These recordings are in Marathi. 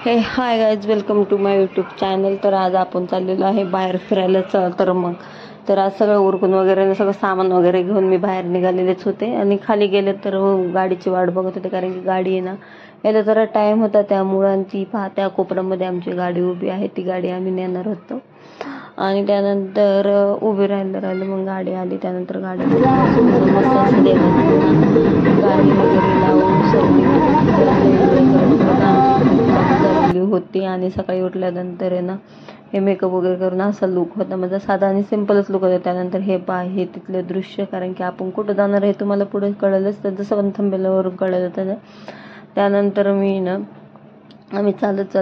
हे hi guys, welcome to my YouTube channel. तर आज आपण चाललेलो आहे बाहेर फिरायला. तर आज सगळं उरकून वगैरे सगळं सामान वगैरे घेऊन मी बाहेर निघालेलेच होते. आणि खाली गेले तर गाडीची वाट बघत होते, कारण की गाडी आहे ना यायला जरा टाईम होता. त्यामुळं आणि ती त्या कोपऱ्यामध्ये आमची गाडी उभी आहे, ती गाडी आम्ही नेणार होतो. आणि त्यानंतर उभी राहिलं मग गाडी आली. त्यानंतर गाडी मस्त असं गाडी वगैरे लावून सर्व होती. आणि सकाळी उठल्यानंतर आहे ना हे मेकअप वगैरे करून असा लुक होता माझा, साधा आणि सिंपलच लुक होता. त्यानंतर हे तिथले दृश्य, कारण की आपण कुठं जाणार आहे तुम्हाला पुढे कळलंच, तर जसं पण थंबनेलवरून कळलं होतं. त्यानंतर आम्ही चालत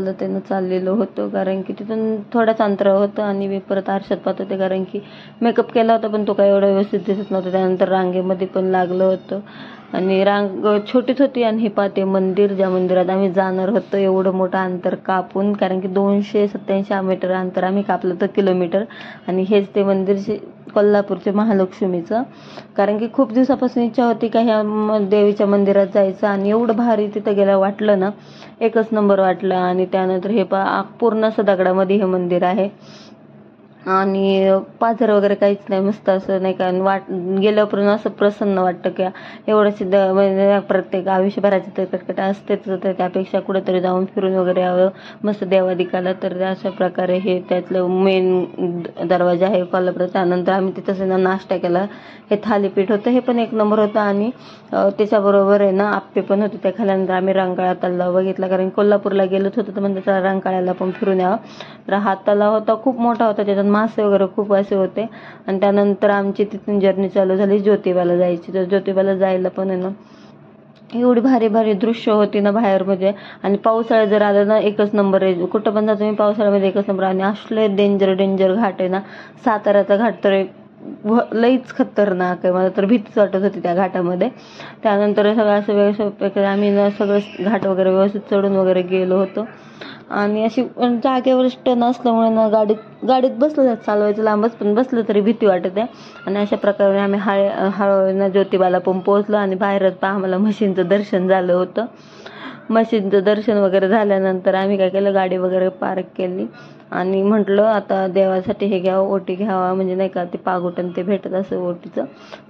चाललेलो होतो, कारण की तिथून थोडंच अंतर होतं. आणि मी परत आरशात पाहत होते, कारण की मेकअप केला होता पण तो काय एवढा व्यवस्थित दिसत नव्हता. त्यानंतर रांगेमध्ये पण लागलं होतं आणि रांग छोटीच होती. आणि हे पाहते मंदिर, ज्या मंदिरात आम्ही जाणार होतो, एवढं मोठं अंतर कापून, कारण की 287 मीटर अंतर आम्ही कापलं तर किलोमीटर. आणि हेच ते मंदिर कोल्हापूरचे महालक्ष्मीचं, कारण की खूप दिवसापासून इच्छा होती का ह्या देवीच्या मंदिरात जायचं. आणि एवढं भारी तिथं गेलं वाटलं ना, एकच नंबर वाटलं. आणि त्यानंतर हे पूर्ण असं दगडामध्ये हे मंदिर आहे. आणि पाझर वगैरे काहीच नाही, मस्त असं नाही का गेल्यापर्यंत असं प्रसन्न वाटतं की एवढं सिद्ध म्हणजे प्रत्येक आयुष्यभराची तर कटकट असतेच, तर त्यापेक्षा कुठेतरी जाऊन फिरून वगैरे यावं मस्त देवादिकाला. तर अशा प्रकारे हे त्यातलं मेन दरवाजा आहे कोल्हापूर. त्यानंतर आम्ही तिथं नाश्ता केला. हे थालीपीठ होतं, हे पण एक नंबर होतं. आणि त्याच्याबरोबर आहे ना आप्पे पण होते. त्या खाल्यानंतर आम्ही रंकाळा तलाव बघितला, कारण कोल्हापूरला गेलोच होतं तर म्हणजे त्याला रंकाळ्याला पण फिरून यावं. तर हा तलाव होता, खूप मोठा होता, त्याच्यात मासे वगैरे खूप असे होते. आणि त्यानंतर आमची तिथून जर्नी चालू झाली ज्योतिबाला जायची. तर ज्योतिबाला जायला पण आहे ना एवढी भारी भारी दृश्य होती ना बाहेर म्हणजे. आणि पावसाळ्यात जर आलं ना एकच नंबर आहे, कुठं पण जातो मी पावसाळ्यामध्ये एकच नंबर. आणि असले डेंजर घाट आहे ना, साताऱ्याचा घाट तर लईच खतरनाक आहे, मला तर भीतीच वाटत होती त्या घाटामध्ये. त्यानंतर सगळं असं व्यवस्थित आम्ही ना सगळं घाट वगैरे व्यवस्थित चढून वगैरे गेलो होतो. आणि अशी जागेवर स्टन असल्यामुळे ना गाडीत बसलं चालवायचं लांबच, पण बसलं तरी भीती वाटत आहे. आणि अशा प्रकारे आम्ही हळूहळू ज्योतिबाला पण पोहोचलो. आणि बाहेरच आम्हाला म्हशींचं दर्शन झालं होतं. म्हशींचं दर्शन वगैरे झाल्यानंतर आम्ही काय केलं, गाडी वगैरे पार्क केली. आणि म्हटलं आता देवासाठी हे घ्यावं, ओटी घ्यावा, म्हणजे नाही का ते पागोटन ते भेटत असं ओटीचं.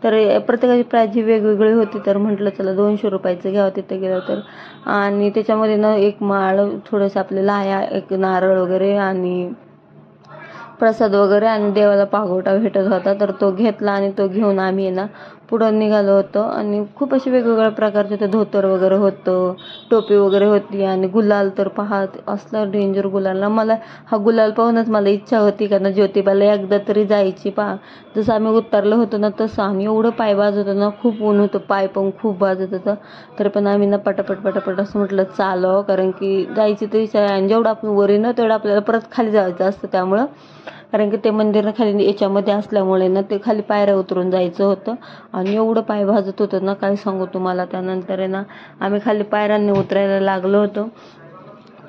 तर प्रत्येकाची प्राईज ही वेगवेगळी होती. तर म्हटलं चला 200 रुपयाचं घ्यावं तिथे गेलं तर. आणि त्याच्यामध्ये ना एक माळ, थोडंसं आपल्याला लाया, एक नारळ वगैरे आणि प्रसाद वगैरे आणि देवाला पागोटा भेटत होता. तर तो घेतला आणि तो घेऊन आम्ही ना पुढं निघालो होतो. आणि खूप असे वेगवेगळ्या प्रकारचे ते धोतर वगैरे होतं, टोपी वगैरे होती. आणि गुलाल तर पाहत असलं डेंजर गुलाल ना, मला हा गुलाल पाहूनच मला इच्छा होती का ना ज्योतिबाला एकदा तरी जायची. जसं आम्ही उतरलो होतो ना तसं. आणि एवढं पाय भाजत होतं ना, खूप ऊन होतं, पाय पण खूप भाजत होतं. तर पण आम्ही ना पटापट असं म्हटलं चालव, कारण की जायची तर इच्छा आहे. आणि जेवढं आपण वरी ना तेवढं आपल्याला परत खाली जायचं असतं, त्यामुळं कारण की ते मंदिर खाली याच्यामध्ये असल्यामुळे ना ते खाली पायऱ्या उतरून जायचं होतं. आणि एवढं पाय भाजत होतं ना, काय सांगू तुम्हाला. त्यानंतर आहे ना आम्ही खाली पायऱ्यांनी उतरायला लागलो होतो.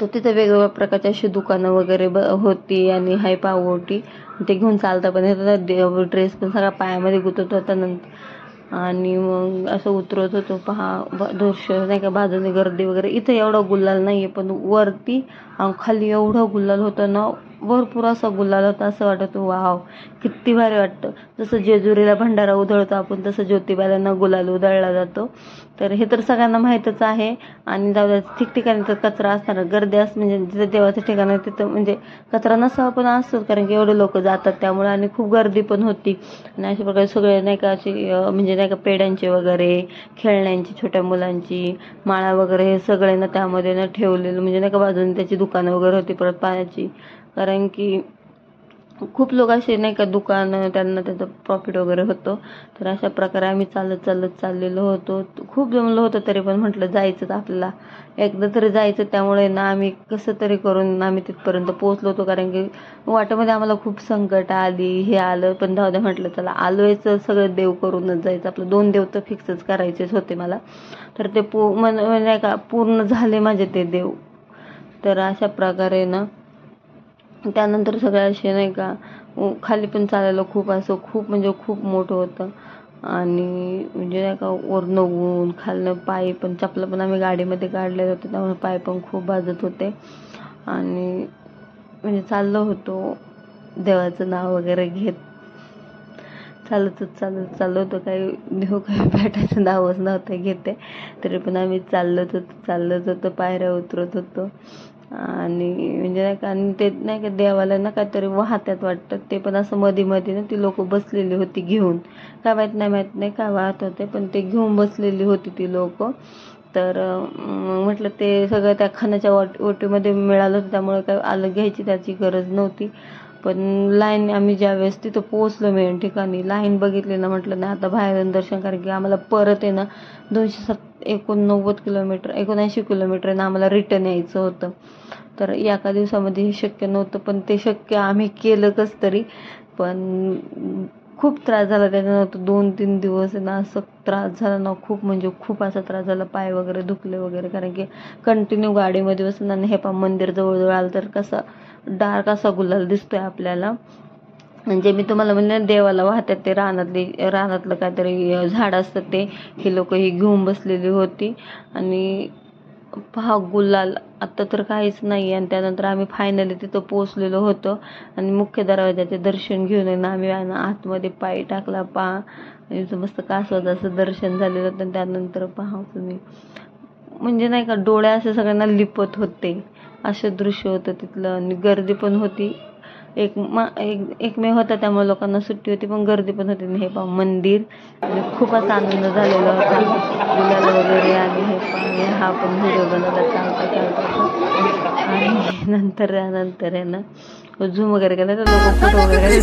तर तिथे वेगवेगळ्या प्रकारची अशी दुकानं वगैरे होती. आणि हाय पावोटी ते घेऊन चालता पण येत होता, ड्रेस पण सगळा पायामध्ये गुतत होता. आणि मग असं उतरत होतो, दृश्य नाही का, बाजूने गर्दी वगैरे. इथं एवढं गुलाल नाहीये, पण वरती खाली एवढं गुलाल होतं ना, भरपूर असा गुलाल होता. असं वाटत वाव किती भारी वाटतं. जसं जेजुरीला भंडारा उधळतो आपण, तसं ज्योतिबाला ना गुलाल उधळला जातो. तर हे तर सगळ्यांना माहीतच आहे. आणि जाऊ ठिकठिकाणी तर कचरा असणार, गर्दी म्हणजे जिथं देवाचं ठिकाण आहे तिथं म्हणजे कचरा नसावा, पण असतो, कारण की एवढे लोक जातात त्यामुळे. आणि खूप गर्दी पण होती. आणि अशा प्रकारे सगळे नाही का अशी म्हणजे नाही का पेड्यांचे वगैरे, खेळण्यांची, छोट्या मुलांची माळा वगैरे हे सगळे ना त्यामध्ये ना ठेवलेलं, म्हणजे नाही का बाजूने त्याची दुकानं वगैरे होती परत पाण्याची. कारण की खूप लोक असे नाही का दुकान, त्यांना त्याचं प्रॉफिट वगैरे होतं. तर अशा प्रकारे आम्ही चालत चाललेलो होतो. खूप जमलं होतं, तरी पण म्हटलं जायचं आपल्याला एकदा तरी जायचं. त्यामुळे ना आम्ही कसं तरी करून आम्ही तिथपर्यंत पोहोचलो होतो. कारण की वाटेमध्ये आम्हाला खूप संकट आली, हे आलं, पण जाऊ द्या म्हटलं चला आलोयच, सगळं देव करूनच जायचं. आपलं 2 देव तर फिक्सच करायचेच होते मला. तर ते नाही का पूर्ण झाले माझे ते देव. तर अशा प्रकारे ना त्यानंतर सगळ्या असे नाही का खाली पण चालायला खूप असं खूप म्हणजे खूप मोठं होतं. आणि म्हणजे नाही का वरनं ऊन खालनं पाय पण चपला पण आम्ही गाडीमध्ये काढले होते त्यामुळे पाय पण खूप भाजत होते. आणि म्हणजे चाललो होतो देवाचं नाव वगैरे घेत चाललो होतो. काही देव काही भेटायचं नावच नव्हतं घेते, तरी पण आम्ही चाललोच होतो पायऱ्या उतरत होतो. आणि म्हणजे नाही का आणि ते नाही का देवाला ना काहीतरी वाहत्यात वाटतं, ते पण असं मध्ये ना ती लोक बसलेली होती घेऊन, काय माहित नाही काय वाहत होते, पण ते घेऊन बसलेली होती ती लोक. तर म्हटलं ते सगळं त्या खाण्याच्या ओटीमध्ये मिळालं होतं, त्यामुळे काय आलं घ्यायची त्याची गरज नव्हती. पण लाईन आम्ही ज्यावेळेस तिथं पोहोचलो मेन ठिकाणी लाईन बघितली ना, म्हटलं नाही आता बाहेरून दर्शन, कारण की आम्हाला परत आहे ना 289 किलोमीटर 79 किलोमीटर ना आम्हाला रिटर्न यायचं होतं. तर एका दिवसामध्ये हे शक्य नव्हतं, पण ते शक्य आम्ही केलं कसं तरी. पण खूप त्रास झाला त्याच्यानंतर 2-3 दिवस ना असं त्रास झाला ना, खूप म्हणजे खूप असा त्रास झाला, पाय वगैरे दुखले वगैरे, कारण की कंटिन्यू गाडीमध्ये बसून. आणि हे मंदिर जवळ आलं तर कसं डार्क असा गुलाल दिसतोय आपल्याला. म्हणजे मी तुम्हाला म्हणले देवाला वाहतात ते रानातलं काहीतरी झाड असतं ते, ही लोक ही घेऊन बसलेली होती. आणि पहा गुलाल आता तर काहीच नाही. आणि त्यानंतर आम्ही फायनली तिथं पोहोचलेलो होतो आणि मुख्य दरवाजाचे दर्शन घेऊन आम्ही आतमध्ये पाय टाकला. आणि मस्त कासवाचं असं दर्शन झालेलं होतं. त्यानंतर पहा तुम्ही म्हणजे नाही का डोळे असे सगळ्यांना लिपत होते, असं दृश्य होतं तिथलं. आणि गर्दी पण होती, एक मे होता त्यामुळे लोकांना सुट्टी होती, पण गर्दी पण होती. हे पहा मंदिर, म्हणजे खूप असा आनंद झालेला होता गुलाल वगैरे. आणि हे पहा हा पण व्हिडिओ बनवला चालता. आणि नंतर आहे ना झूम वगैरे केलं तर लोक फोटो वगैरे